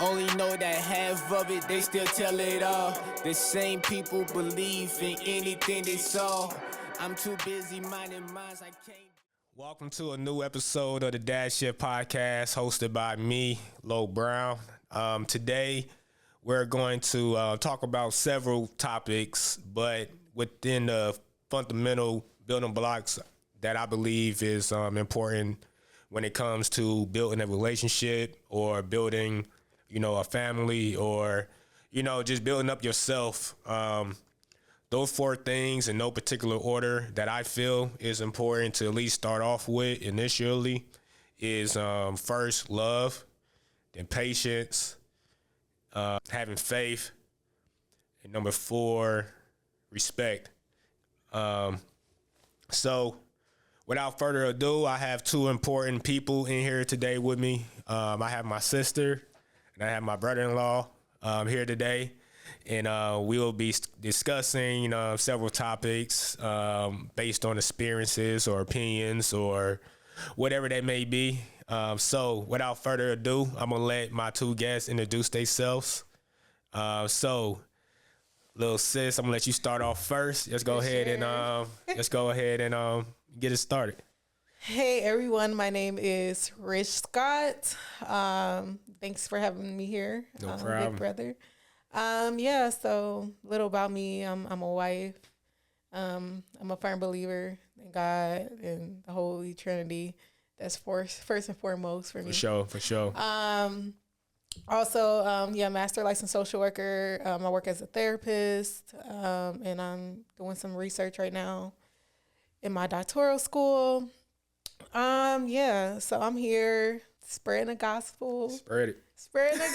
only know that half of it, they still tell it all. The same people believe in anything they saw. I'm too busy minding minds, I can't. Welcome to a new episode of the Dad Shift Podcast, hosted by me, Lo Brown. Today, we're going to talk about several topics, but within the fundamental building blocks that I believe is important when it comes to building a relationship or building, a family or, just building up yourself. Those four things in no particular order that I feel is important to at least start off with initially is first, love, then patience, having faith, and number 4, respect. So without further ado, I have two important people in here today with me. I have my sister and I have my brother-in-law here today. And we will be discussing, several topics based on experiences or opinions or whatever that may be. So without further ado, I'm going to let my two guests introduce themselves. So, little sis, I'm going to let you start off first. Let's go ahead and get it started. Hey, everyone. My name is Rich Scott. Thanks for having me here. No problem. Big brother. So little about me. I'm a wife. I'm a firm believer in God and the Holy Trinity. That's first and foremost for me. For sure. Master licensed social worker. I work as a therapist, and I'm doing some research right now in my doctoral school. So I'm here spreading the gospel. Spread it. Spreading the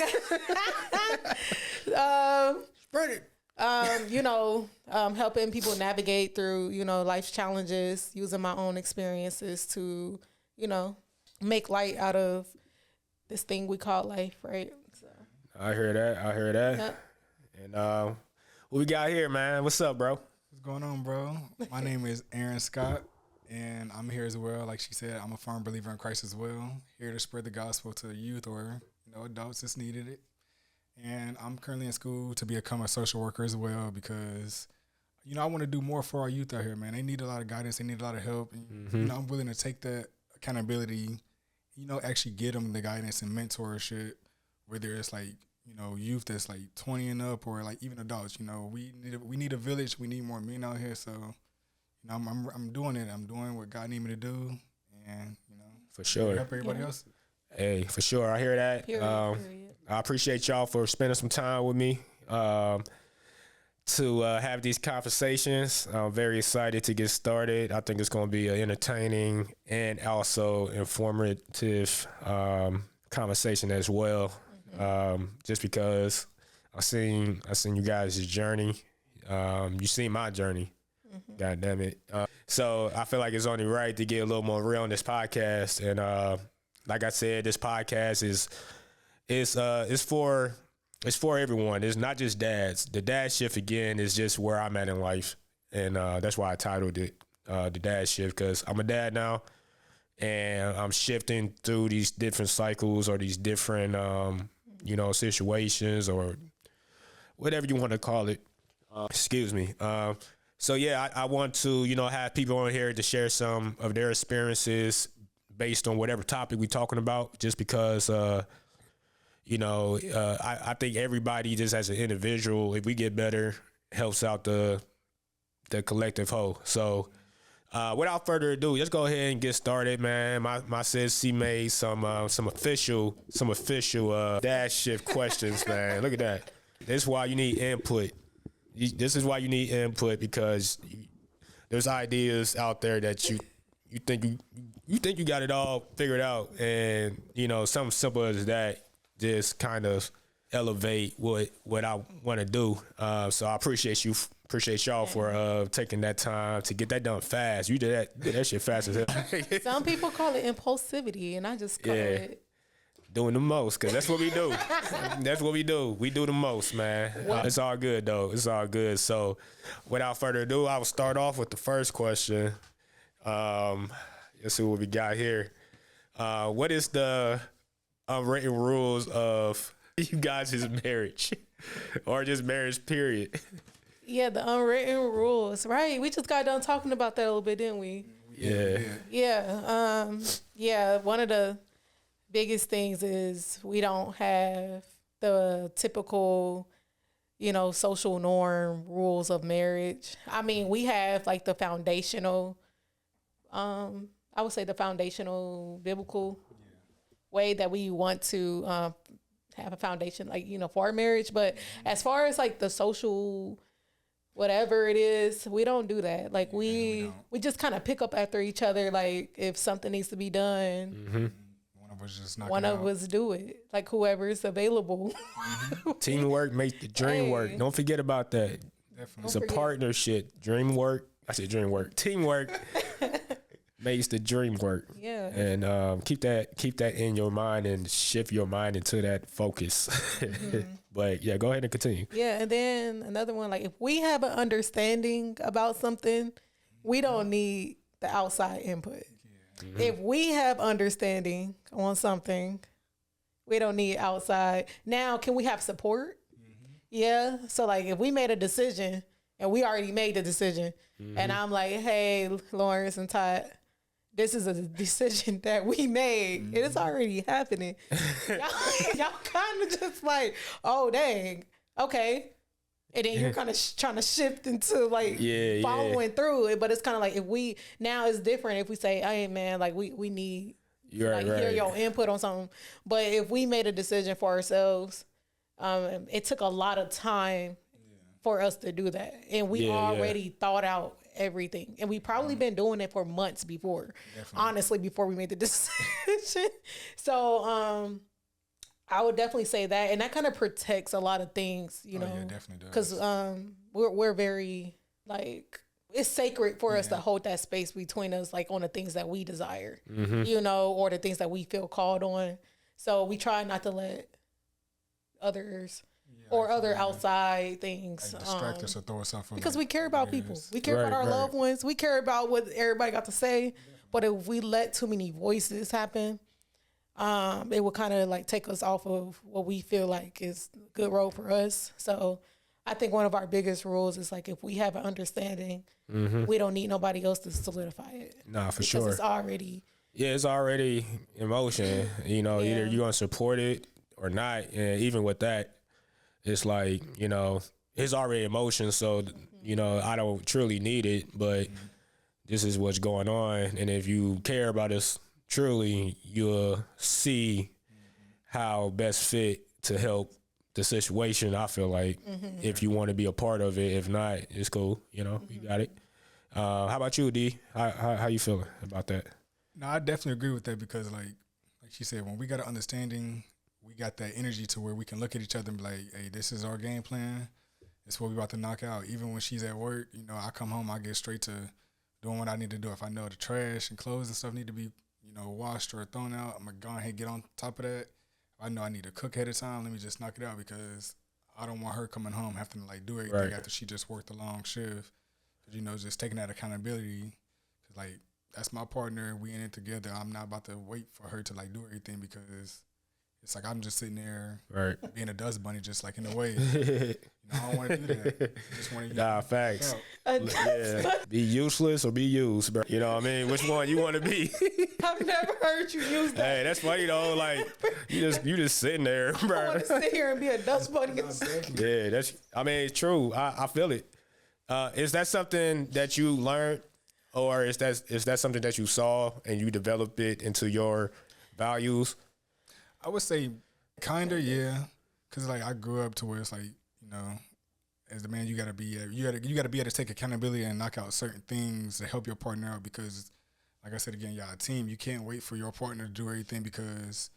gospel. Spread it. Helping people navigate through, life's challenges, using my own experiences to, make light out of this thing we call life, right? So I hear that. Yep. And what we got here, man? What's up, bro? What's going on, bro? My name is Aaron Scott, and I'm here as well. Like she said, I'm a firm believer in Christ as well. Here to spread the gospel to the youth or adults that's needed it. And I'm currently in school to become a social worker as well because, I want to do more for our youth out here, man. They need a lot of guidance. They need a lot of help. And, I'm willing to take that accountability, actually get them the guidance and mentorship, whether it's like, youth that's like 20 and up or like even adults. We need a village. We need more men out here. So, I'm doing it. I'm doing what God needs me to do. And, for sure. Help everybody else. Hey, for sure. I hear that. Period. I appreciate y'all for spending some time with me to have these conversations. I'm very excited to get started. I think it's going to be an entertaining and also informative conversation as well. Just because I've seen you guys' journey. You seen my journey. God damn it. So I feel like it's only right to get a little more real on this podcast. And like I said, this podcast is for everyone. It's not just dads. The dad shift again is just where I'm at in life, and that's why I titled it the dad shift, because I'm a dad now, and I'm shifting through these different cycles or these different situations or whatever you want to call it. Excuse me. So yeah, I want to have people on here to share some of their experiences based on whatever topic we're talking about, just because, I think everybody just as an individual, if we get better, helps out the collective whole. So without further ado, let's go ahead and get started, man. My sis, she made some official dad shift questions, man. Look at that. This is why you need input. This is why you need input, because there's ideas out there that you think you got it all figured out, and something simple as that just kind of elevate what I want to do. So I appreciate y'all for taking that time to get that done fast. You did that shit fast as hell. Some people call it impulsivity, and I just call it doing the most, because that's what we do. That's what we do. We do the most, man. It's all good, though. It's all good. So without further ado, I will start off with the first question. Let's see what we got here. What is the unwritten rules of you guys' marriage or just marriage period? Yeah, the unwritten rules, right? We just got done talking about that a little bit, didn't we? Yeah. One of the biggest things is we don't have the typical, social norm rules of marriage. I mean, we have like the foundational, I would say the foundational biblical way that we want to have a foundation, like, for our marriage. But as far as like the social, whatever it is, we don't do that. Like we just kind of pick up after each other. Like if something needs to be done, one of us do it. Like whoever's available. Teamwork makes the dream work. Don't forget about that. Definitely. It's a partnership. Teamwork makes the dream work. Yeah. And keep that in your mind and shift your mind into that focus. But yeah, go ahead and continue. Yeah, and then another one, like if we have an understanding about something, we don't need the outside input. If we have understanding on something, we don't need outside. Now, can we have support? Yeah. So like if we made a decision and we already made the decision and I'm like, hey, Lawrence and Todd, this is a decision that we made. It is already happening. Y'all kind of just like, oh, dang. Okay. And then you're kind of trying to shift into like following through it. But it's kind of like now it's different if we say, hey, man, like we need hear your input on something. But if we made a decision for ourselves, it took a lot of time for us to do that. And we already thought out everything. And we probably been doing it for months before, honestly, before we made the decision. So I would definitely say that. And that kind of protects a lot of things, know. Yeah, definitely does. Because we're very, like, it's sacred for us to hold that space between us, like, on the things that we desire, or the things that we feel called on. So we try not to let others or other outside things like distract us or throw us off. Because we care about people. We care about our loved ones. We care about what everybody got to say. But if we let too many voices happen, it will kind of like take us off of what we feel like is a good road for us. So I think one of our biggest rules is like if we have an understanding, we don't need nobody else to solidify it. Nah, for because sure. It's already. Yeah, it's already in motion. Either you're going to support it or not. And even with that, it's like, it's already in motion. So, I don't truly need it, but this is what's going on. And if you care about us truly, you'll see how best fit to help the situation. I feel like if you want to be a part of it, if not, it's cool. You got it. How about you, D? How you feeling about that? No, I definitely agree with that because like she said, when we got an understanding, we got that energy to where we can look at each other and be like, hey, this is our game plan. It's what we about to knock out. Even when she's at work, I come home, I get straight to doing what I need to do. If I know the trash and clothes and stuff need to be, washed or thrown out, I'm going to go ahead and get on top of that. If I know I need to cook ahead of time, let me just knock it out because I don't want her coming home having to like do everything after she just worked a long shift. Because, just taking that accountability. Cause like, that's my partner. We in it together. I'm not about to wait for her to like do everything because it's like I'm just sitting there being a dust bunny, just like in a way. I don't want to do that. I just want to facts. Be useless or be used, bro. You know what I mean? Which one you want to be? I've never heard you use that. Hey, that's funny though. Like you just sitting there, bro. I want to sit here and be a dust bunny. Yeah, it's true. I feel it. Is that something that you learned, or is that something that you saw and you developed it into your values? I would say kinda, yeah. Cause like I grew up to where it's like, as the man you gotta be able to take accountability and knock out certain things to help your partner out because like I said again, y'all a team. You can't wait for your partner to do everything because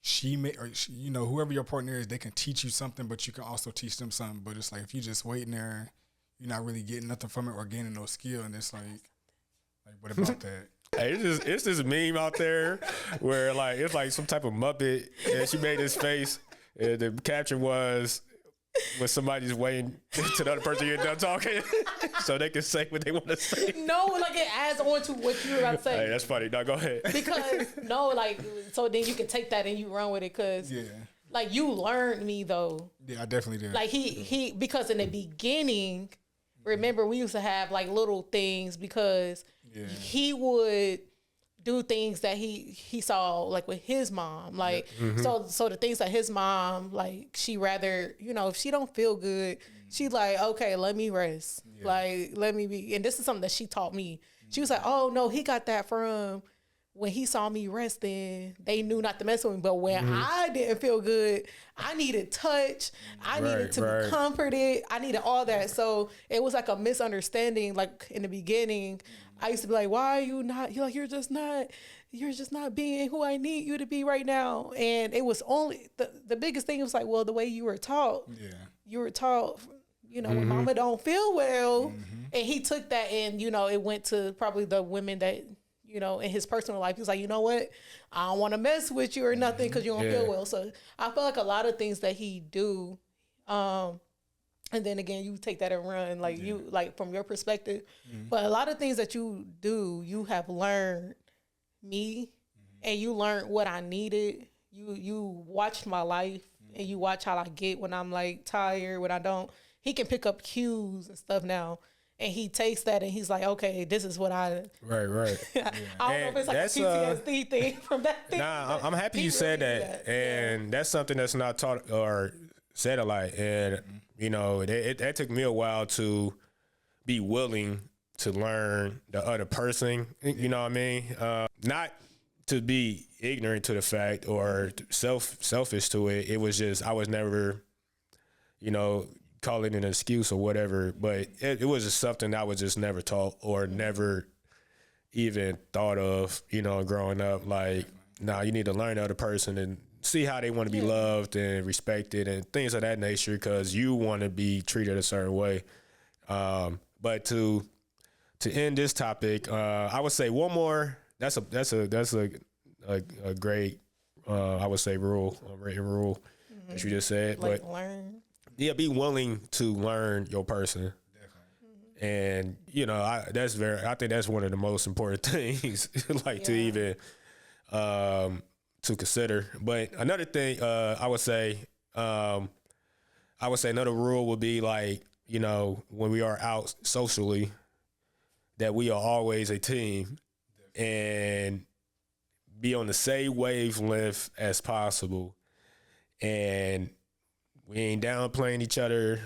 whoever your partner is, they can teach you something, but you can also teach them something. But it's like if you just waiting there, you're not really getting nothing from it or gaining no skill, and it's like what about that? Hey, it's this meme out there where like it's like some type of Muppet and she made this face and the caption was when somebody's waiting to the other person get done talking so they can say what they want to say. No, like it adds on to what you were about to say. Hey, that's funny. No, go ahead. Because so then you can take that and you run with it because like you learned me though. Yeah, I definitely did. Like he because in the beginning, remember we used to have like little things because he would do things that he saw like with his mom. Like so the things that his mom, like she rather, you know, if she don't feel good, she like, okay, let me rest. Like let me be, and this is something that she taught me. She was like, oh no, he got that from when he saw me resting, they knew not to mess with me. But when I didn't feel good, I needed touch. I needed to be comforted. I needed all that. So it was like a misunderstanding. Like in the beginning, I used to be like, why are you not? You're like, you're just not being who I need you to be right now. And it was only, the biggest thing was like, well, the way you were taught. Yeah. You were taught, you know, when mama don't feel well. And he took that and, you know, it went to probably the women that, you know, in his personal life, he's like, you know what? I don't want to mess with you or nothing because you don't feel well. So I feel like a lot of things that he do, and then again, you take that and run, like you, like from your perspective. But a lot of things that you do, you have learned me, and you learned what I needed. You watched my life, and you watch how I get when I'm like tired, when I don't. He can pick up cues and stuff now. And he takes that and he's like, okay, this is what I... Right. I don't know if it's like a PTSD thing from that thing. Nah, I'm happy you said that. And that's something that's not taught or said a lot. And, you know, that took me a while to be willing to learn the other person. You know what I mean? Not to be ignorant to the fact or selfish to it. It was just, I was never, you know... call it an excuse or whatever, but it was just something I was just never taught or never even thought of, you know, growing up. Like, nah, you need to learn the other person and see how they want to be loved and respected and things of that nature because you want to be treated a certain way. But to end this topic, I would say one more. That's a great I would say rule, a written rule that you just said. Like but learn. Yeah, be willing to learn your person. Definitely. And, you know, I think that's one of the most important things, like to even, to consider. But another thing, I would say another rule would be like, you know, when we are out socially, that we are always a team and be on the same wavelength as possible. And we ain't downplaying each other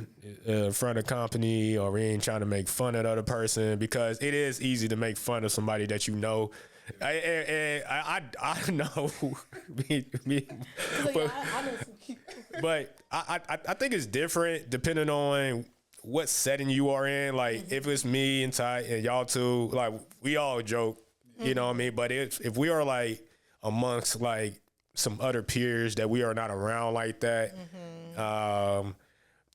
in front of company, or we ain't trying to make fun of the other person, because it is easy to make fun of somebody that you know. I know, but I think it's different depending on what setting you are in. Like if it's me and Ty and y'all two, like we all joke, you know what I mean? But if we are like amongst like some other peers that we are not around like that,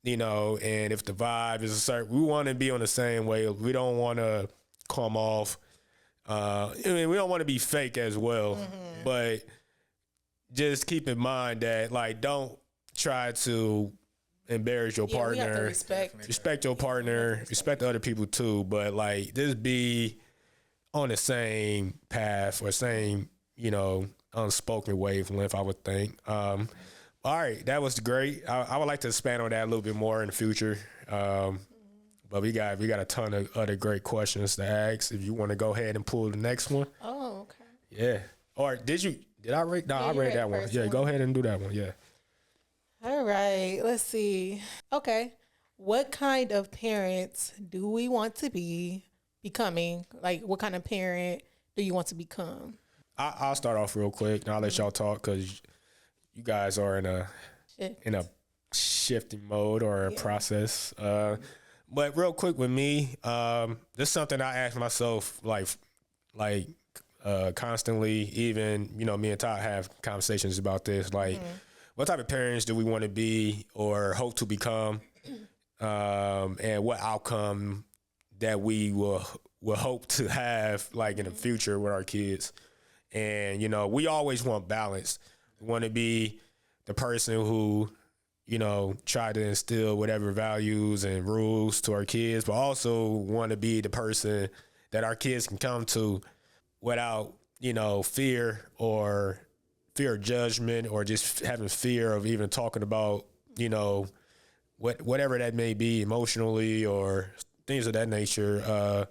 you know, and if the vibe is a certain, we want to be on the same way. We don't want to come off, I mean, we don't want to be fake as well, but just keep in mind that, like, don't try to embarrass your partner. We have to respect your partner, respect other people too, but like just be on the same path or same, you know, unspoken wavelength, I would think. All right, that was great. I would like to expand on that a little bit more in the future. But we got a ton of other great questions to ask. If you want to go ahead and pull the next one. Oh, okay. Yeah. Or did I read? No, I read that one. Yeah, go ahead and do that one. Yeah. All right. Let's see. Okay. What kind of parents do we want to be becoming? Like, what kind of parent do you want to become? I'll start off real quick, and I'll let y'all talk because you guys are in a shifting mode or a process. But real quick with me, this is something I ask myself like constantly. Even, you know, me and Todd have conversations about this. Like, what type of parents do we want to be or hope to become, and what outcome that we will hope to have, like, in the future with our kids. And, you know, we always want balance. We want to be the person who, you know, try to instill whatever values and rules to our kids, but also want to be the person that our kids can come to without, you know, fear or fear of judgment or just having fear of even talking about, you know, whatever that may be emotionally or things of that nature.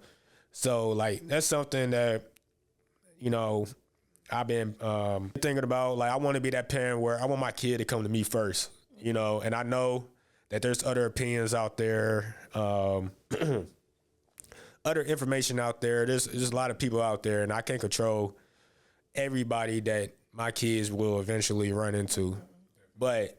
So like that's something that, you know, I've been thinking about. Like I want to be that parent where I want my kid to come to me first, you know, and I know that there's other opinions out there, other information out there. There's a lot of people out there, and I can't control everybody that my kids will eventually run into. But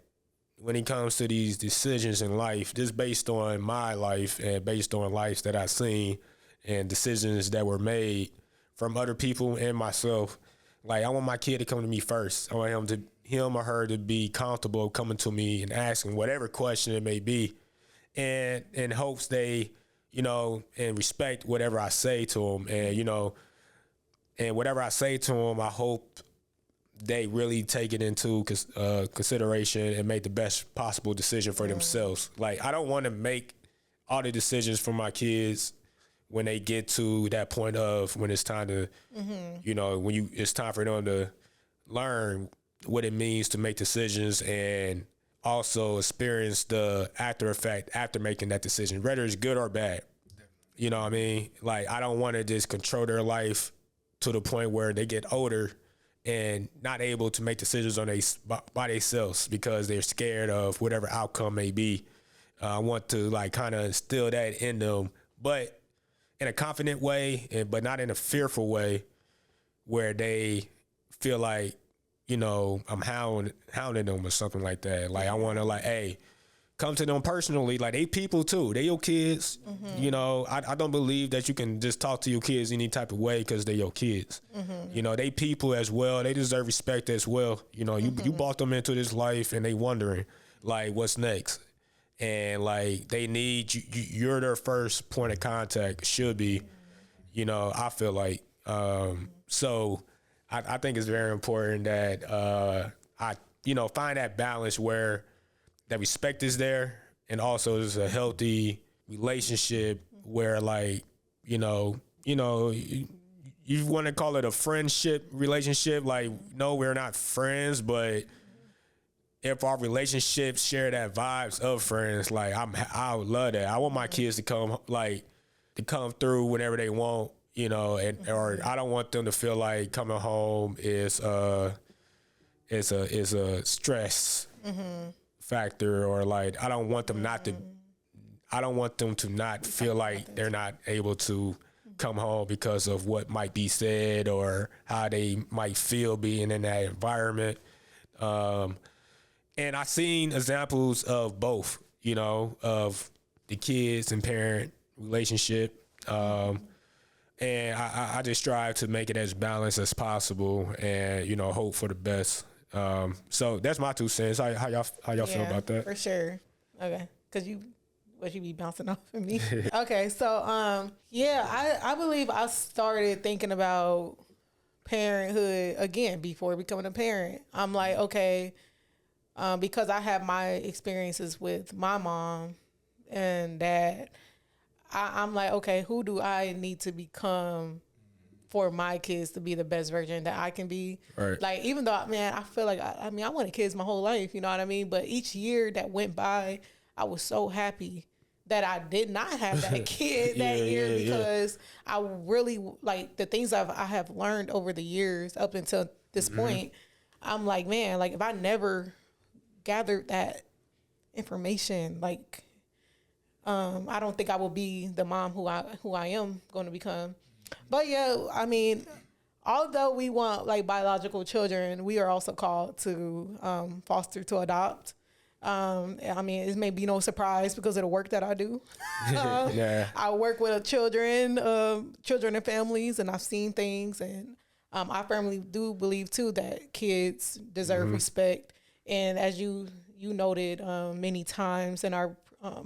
when it comes to these decisions in life, just based on my life and based on lives that I've seen and decisions that were made from other people and myself, like I want my kid to come to me first. I want him or her to be comfortable coming to me and asking whatever question it may be, and in hopes they, you know, and respect whatever I say to them, and you know, and whatever I say to them, I hope they really take it into consideration and make the best possible decision for themselves. Like I don't want to make all the decisions for my kids when they get to that point of when it's time to, you know, it's time for them to learn what it means to make decisions and also experience the after effect after making that decision, whether it's good or bad. You know what I mean? Like I don't want to just control their life to the point where they get older and not able to make decisions on by themselves because they're scared of whatever outcome may be. I want to like kind of instill that in them, but in a confident way, but not in a fearful way where they feel like, you know, I'm hounding them or something like that. Like I want to like, hey, come to them personally. Like they people too. They your kids. You know, I don't believe that you can just talk to your kids any type of way because they're your kids. You know, they people as well. They deserve respect as well. You know, you brought them into this life and they wondering like what's next. And like they need you. You're their first point of contact. Should be, you know. I feel like so. I think it's very important that I, you know, find that balance where that respect is there and also there's a healthy relationship where like, you want to call it a friendship relationship. Like, no, we're not friends, but if our relationships share that vibes of friends, like I would love that. I want my kids to come through whenever they want, you know, and or I don't want them to feel like coming home is a stress factor, or like I don't want them to not feel like they're not able to come home because of what might be said or how they might feel being in that environment. And I've seen examples of both, you know, of the kids and parent relationship. And I just strive to make it as balanced as possible and, you know, hope for the best. So that's my 2 cents. How y'all feel about that? For sure. Okay. Cause you be bouncing off of me. Okay. So, I believe I started thinking about parenthood again before becoming a parent. I'm like, okay, because I have my experiences with my mom and dad, I'm like, okay, who do I need to become for my kids to be the best version that I can be? Right. Like, even though, man, I feel like, I wanted kids my whole life, you know what I mean? But each year that went by, I was so happy that I did not have that kid that year because I really, like, the things I have learned over the years up until this point, I'm like, man, like, if I never gathered that information, like, I don't think I will be the mom who I am going to become. But yeah, I mean, although we want like biological children, we are also called to foster, to adopt. I mean, it may be no surprise because of the work that I do. I work with children and families, and I've seen things, and I firmly do believe too that kids deserve respect. And as you noted many times in our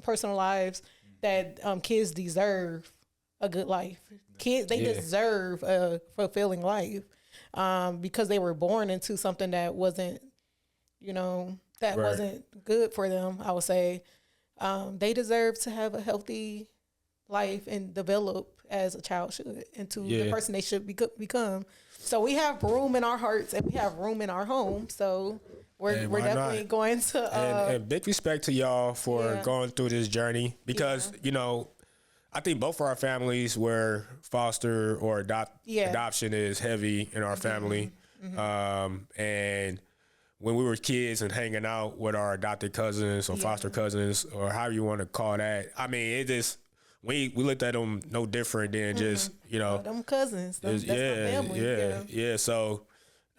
personal lives, that kids deserve a good life. Kids, they deserve a fulfilling life because they were born into something that wasn't, wasn't good for them, I would say. They deserve to have a healthy life and develop as a child should into Yeah. the person they should become. So we have room in our hearts and we have room in our home. So Hey, we're why definitely not? going to And big respect to y'all for Yeah. going through this journey because, you know, I think both of our families were foster or adoption is heavy in our family. And when we were kids and hanging out with our adopted cousins or foster cousins or however you want to call that, I mean, it just, we looked at them no different than just, you know. them cousins. That's my family. Yeah. So,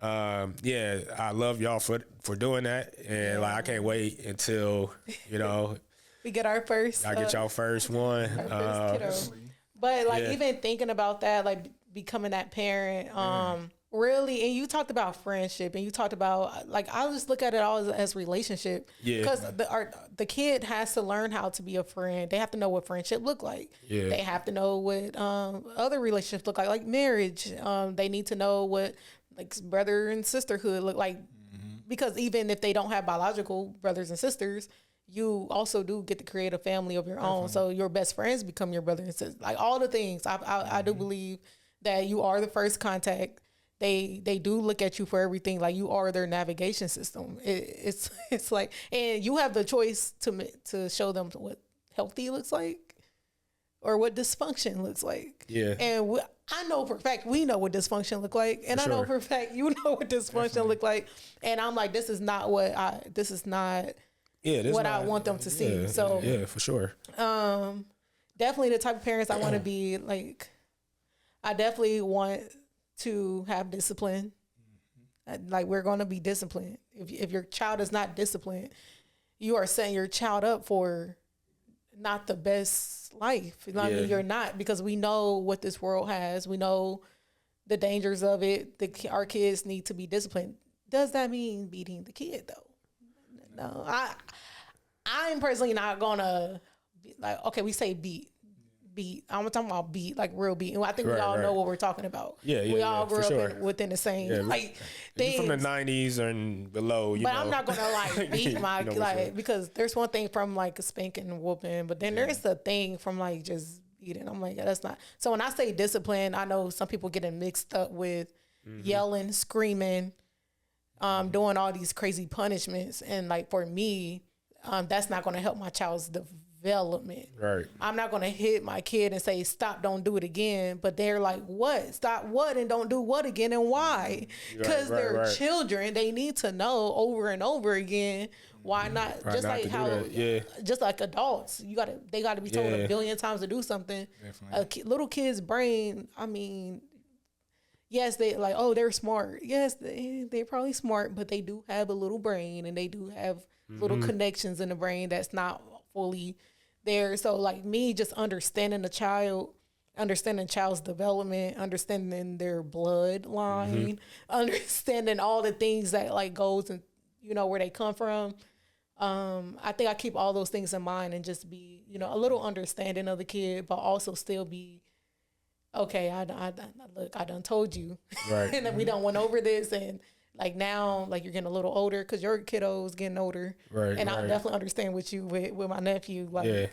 I love y'all for doing that. And like, I can't wait until, you know, We get our first. I get y'all first one. Our first kiddo. But like even thinking about that, like becoming that parent, really, and you talked about friendship, and you talked about like I just look at it all as relationship. Yeah. Because the kid has to learn how to be a friend. They have to know what friendship look like. Yeah. They have to know what other relationships look like marriage. They need to know what like brother and sisterhood look like. Because even if they don't have biological brothers and sisters, you also do get to create a family of your own. So your best friends become your brother and sister. Like all the things, I do believe that you are the first contact. They do look at you for everything. Like you are their navigation system. It's like, and you have the choice to show them what healthy looks like or what dysfunction looks like. Yeah. And I know for a fact we know what dysfunction look like, and I know for a fact you know what dysfunction look like. And I'm like, this is not what I want them to see. So yeah, for sure. Definitely the type of parents I want to be. Like, I definitely want to have discipline. Like we're going to be disciplined. If your child is not disciplined, you are setting your child up for not the best life. You know what I mean? You're not, because we know what this world has. We know the dangers of it. Our kids need to be disciplined. Does that mean beating the kid though? No, I'm personally not gonna like. Okay, we say beat. I'm talking about beat, like real beat. And I think we all know what we're talking about. We all grew up within the same like things. From the 90s and below. But I'm not gonna like beat my like because there's one thing from like a spanking and whooping, but then there's the thing from like just beating. I'm like, that's not. So when I say discipline, I know some people getting mixed up with yelling, screaming, doing all these crazy punishments, and like for me, that's not gonna help my child's development. Right. I'm not going to hit my kid and say, stop, don't do it again. But they're like, what? Stop what and don't do what again and why? Because they're children. They need to know over and over again. Why not? Just like how, just like adults, they got to be told a billion times to do something. Definitely. A little kid's brain, I mean, yes, they like, oh, they're smart. Yes, they're probably smart, but they do have a little brain and they do have little connections in the brain that's not fully there. So like me just understanding child's development, understanding their bloodline, understanding all the things that like goes and you know where they come from. I think I keep all those things in mind and just be, you know, a little understanding of the kid, but also still be okay. I done told you, right? And then we done went over this, and like now, like you're getting a little older because your kiddo's getting older, right? And I definitely understand with you with my nephew, like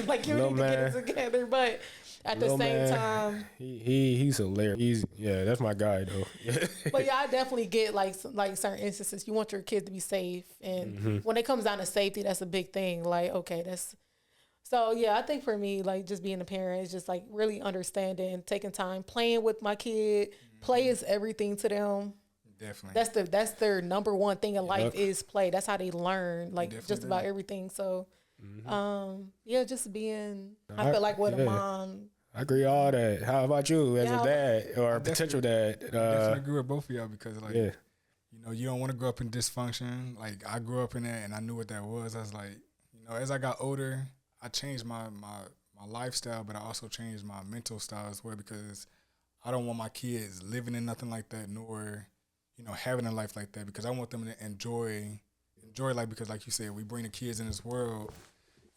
like you need to get it together, but at the same time, he's hilarious. That's my guy though. But I definitely get like certain instances you want your kids to be safe, and when it comes down to safety, that's a big thing. Like okay, that's so I think for me, like just being a parent is just like really understanding, taking time, playing with my kid. Play is everything to them. Definitely. That's their number one thing in life is play. That's how they learn, like just about everything. So, just being. I feel like with a mom. I agree all that. How about you as a dad or a potential dad? I definitely agree with both of y'all because like, you know, you don't want to grow up in dysfunction. Like I grew up in that and I knew what that was. I was like, you know, as I got older, I changed my lifestyle, but I also changed my mental style as well because I don't want my kids living in nothing like that, nor you know, having a life like that because I want them to enjoy life because like you said, we bring the kids in this world,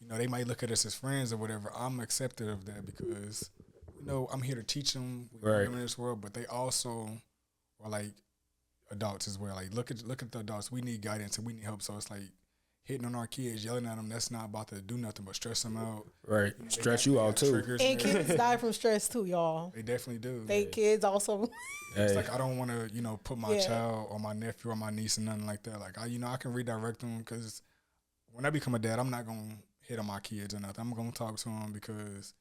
you know, they might look at us as friends or whatever. I'm accepted of that because, you know, I'm here to teach them, we bring them in this world, but they also are like adults as well. Like look at the adults. We need guidance and we need help. So it's like hitting on our kids, yelling at them, that's not about to do nothing but stress them out. Right. You know, Stress you out too. And kids die from stress too, y'all. They definitely do. Kids also. Hey. It's like I don't want to, put my child or my nephew or my niece and nothing like that. Like I can redirect them because when I become a dad, I'm not gonna hit on my kids or nothing. I'm gonna talk to them because,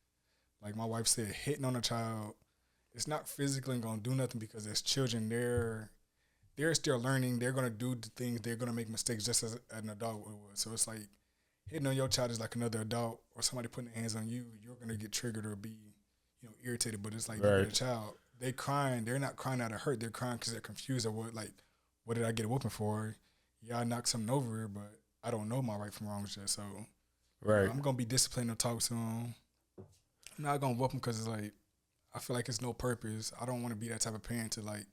like my wife said, hitting on a child, it's not physically gonna do nothing because as children, they're still learning. They're gonna do the things. They're gonna make mistakes just as an adult would. So it's like hitting on your child is like another adult or somebody putting their hands on you. You're gonna get triggered or be, irritated. But it's like they're a child. They crying. They're not crying out of hurt. They're crying because they're confused of what did I get a whooping for? Yeah, I knocked something over, but I don't know my right from wrong yet. So I'm gonna be disciplined to talk to them. I'm not gonna whoop them because it's like I feel like it's no purpose. I don't want to be that type of parent to like,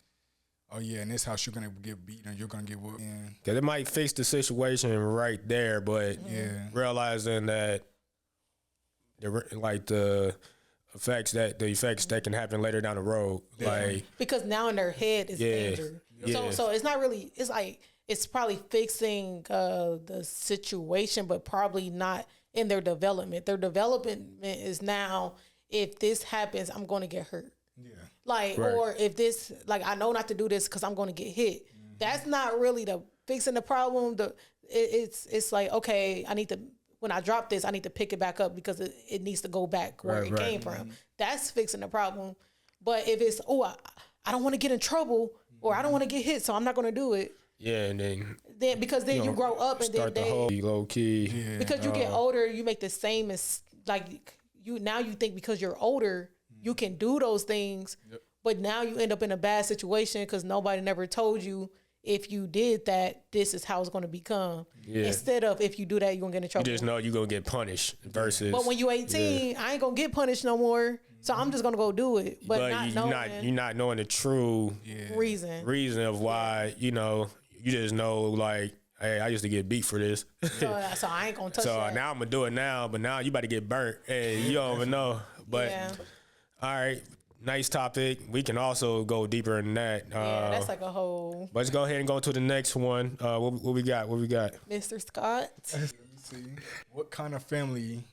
oh yeah, in this house you're gonna get beaten and you're gonna get whooped. Because it might fix the situation right there, but realizing that the effects that can happen later down the road, like because now in their head is danger. So it's not really. It's like it's probably fixing the situation, but probably not in their development. Their development is now, if this happens, I'm going to get hurt. Yeah. Or if this, I know not to do this because I'm going to get hit. Mm-hmm. That's not really the fixing the problem. It's like, okay, I need to, when I drop this, I need to pick it back up because it needs to go back where it came from. That's fixing the problem. But if it's, I don't want to get in trouble or I don't want to get hit, so I'm not going to do it. Yeah, and then you grow up and then they low key. Yeah. Because you get older, you make the same as you think because you're older, you can do those things, but now you end up in a bad situation because nobody never told you if you did that, this is how it's going to become. Yeah. Instead of if you do that, you're going to get in trouble. You just know you're going to get punished versus. But when you're 18, I ain't going to get punished no more. So I'm just going to go do it. But you're not knowing the true reason of why, you just know like, hey, I used to get beat for this. So I ain't going to touch that. So now I'm going to do it now, but now you about to get burnt. Hey, you don't even know. But, all right. Nice topic. We can also go deeper in that. That's like a whole. Let's go ahead and go to the next one. What we got? Mr. Scott. Let me see. What kind of family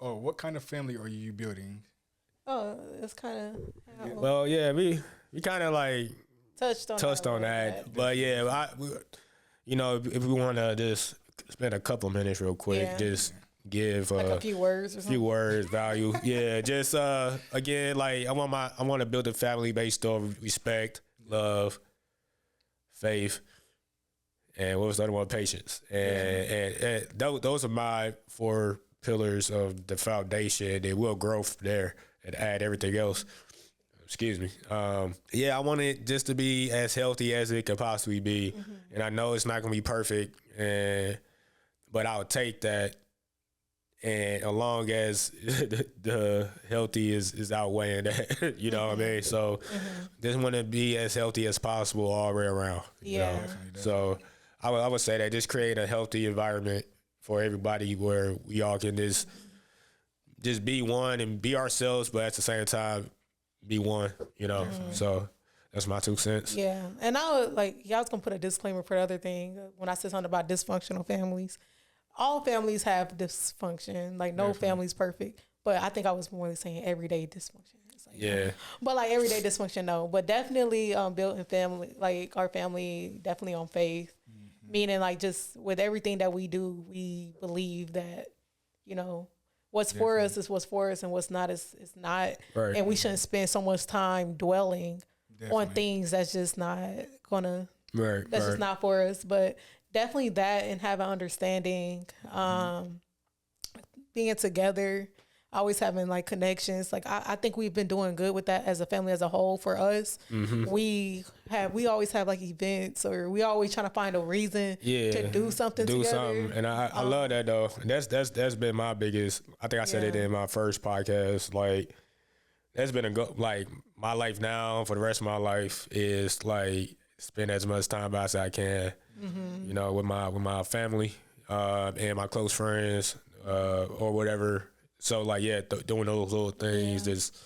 are you building? Oh, it's kind of. Well, yeah, we kind of like touched on that. But yeah, if we want to just spend a couple minutes real quick, just give a few words or something. Value. Yeah, just again, like I want to build a family based on respect, love, faith, and what was the other one? Patience. And those are my 4 pillars of the foundation. They will grow from there and add everything else. Excuse me. I want it just to be as healthy as it could possibly be, and I know it's not gonna be perfect, but I'll take that. And as long as the healthy is outweighing that, you know what I mean? So just want to be as healthy as possible all the way around. Yeah. Definitely. So I would say that just create a healthy environment for everybody where we all can just be one and be ourselves, but at the same time, be one, So that's my 2 cents. Yeah. And I would I was going to put a disclaimer for the other thing when I said something about dysfunctional families. All families have dysfunction. No family's perfect. But I think I was more saying everyday dysfunction. But everyday dysfunction, no. But definitely built in family, our family definitely on faith. Meaning just with everything that we do, we believe that, what's for us is what's for us and what's not is not. Right. And we shouldn't spend so much time dwelling on things that's just not gonna just not for us. But definitely that and having understanding, being together, always having connections. I think we've been doing good with that as a family as a whole. For us, we always have events, or we always trying to find a reason to do something together. And I love that though. That's been my biggest. I think I said it in my first podcast. That's been my life now for the rest of my life is spend as much time as I can. With my family and my close friends or whatever. So doing those little things, just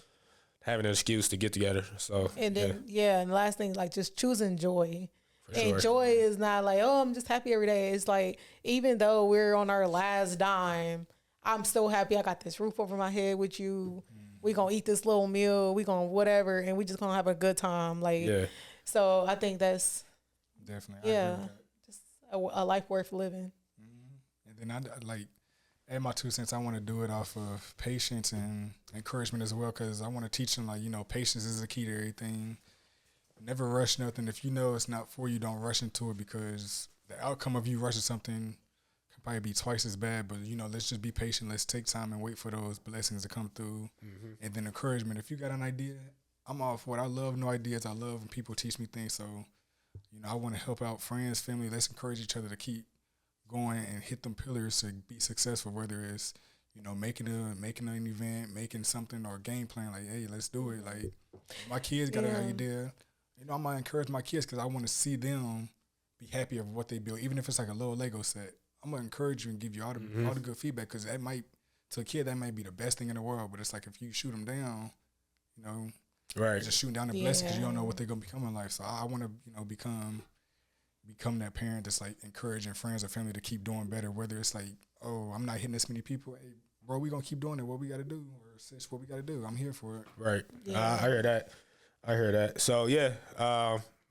having an excuse to get together. So and then and the last thing, just choosing joy. And joy is not like, oh, I'm just happy every day. It's like, even though we're on our last dime, I'm still happy I got this roof over my head with you. We gonna eat this little meal. We gonna whatever, and we just gonna have a good time. Like, so I think that's definitely, just a life worth living. And then I like, add my 2 cents. I want to do it off of patience and encouragement as well, because I want to teach them, like, you know, patience is the key to everything. Never rush nothing. If you know it's not for you, don't rush into it, because the outcome of you rushing something can probably be twice as bad. But, you know, let's just be patient. Let's take time and wait for those blessings to come through. And then encouragement. If you got an idea, I'm all for it. I love new ideas. I love when people teach me things. So, you know, I want to help out friends, family. Let's encourage each other to keep going and hit them pillars to be successful, whether it's, you know, making an event, making something, or a game plan. Like, hey, let's do it. Like, my kids got an idea. You know, I'm going to encourage my kids because I want to see them be happy of what they build, even if it's like a little Lego set. I'm going to encourage you and give you all the good feedback, because that might, to a kid, that might be the best thing in the world. But it's like, if you shoot them down, you know, just shooting down the blessings, because you don't know what they're going to become in life. So I want to, you know, become that parent that's like encouraging friends or family to keep doing better, whether it's like, oh, I'm not hitting this many people. Hey, bro, we going to keep doing it. What we got to do? Or sis, what we got to do? I'm here for it. Right. I hear that. So,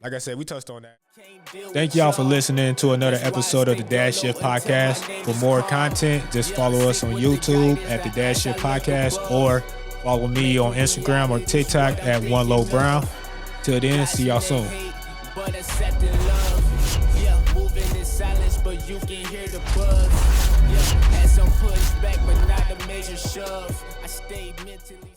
like I said, we touched on that. Thank y'all for listening to another episode of the Dad Shift Podcast. For more content, just follow us on YouTube at the Dad Shift Podcast, or follow me on Instagram or TikTok at OneLowBrown. Till then, see y'all soon. But accepting love, moving in silence, but you can hear the buzz. Had some pushback, but not a major shove. I stayed mentally.